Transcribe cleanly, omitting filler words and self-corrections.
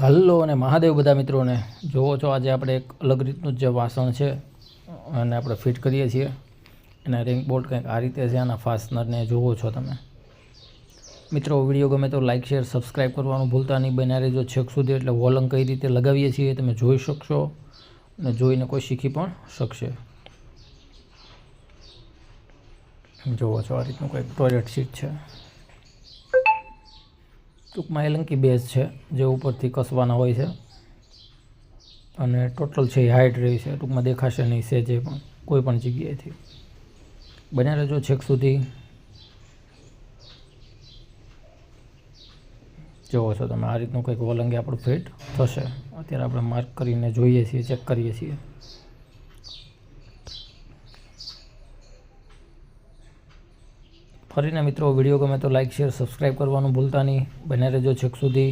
Hello અને મહાદેવ બધા મિત્રોને જોવો છો આજે આપણે એક અલગ રીતનું જે વાસણ છે અને આપણે ફિટ કરીએ છીએ એના રિંગ બોલ્ટ કંઈક આ રીતે છે. આના ફાસ્ટનરને જોવો છો તમે મિત્રો. વિડીયો ગમે તો લાઇક શેર સબસ્ક્રાઈબ કરવાનું ભૂલતા નહીં. બન્યા રહેજો છેક સુધી, એટલે વોલંગ કઈ રીતે લગાવીએ છીએ તમે જોઈ શકશો અને જોઈને કોઈ શીખી પણ શકશે. જોવો છો આ રીતનું કંઈક ટોયલેટ સીટ છે. ટૂંકમાં એલંકી બેઝ છે જે ઉપરથી કસવાના હોય છે અને ટોટલ છે એ હાઇટ રહી છે. ટૂંકમાં દેખાશે નહીં સેજે પણ કોઈ પણ જગ્યાએથી. બન્યા રહેજો છેક સુધી. જોવો છો તમે આ રીતનું કંઈક વોલંગે આપણું ફિટ થશે. અત્યારે આપણે માર્ક કરીને જોઈએ છીએ, ચેક કરીએ છીએ. ફરીને મિત્રો વિડીયો ગમે તો લાઇક શેર સબસ્ક્રાઈબ કરવાનું ભૂલતા નહીં. બન્યા રહેજો છેક સુધી.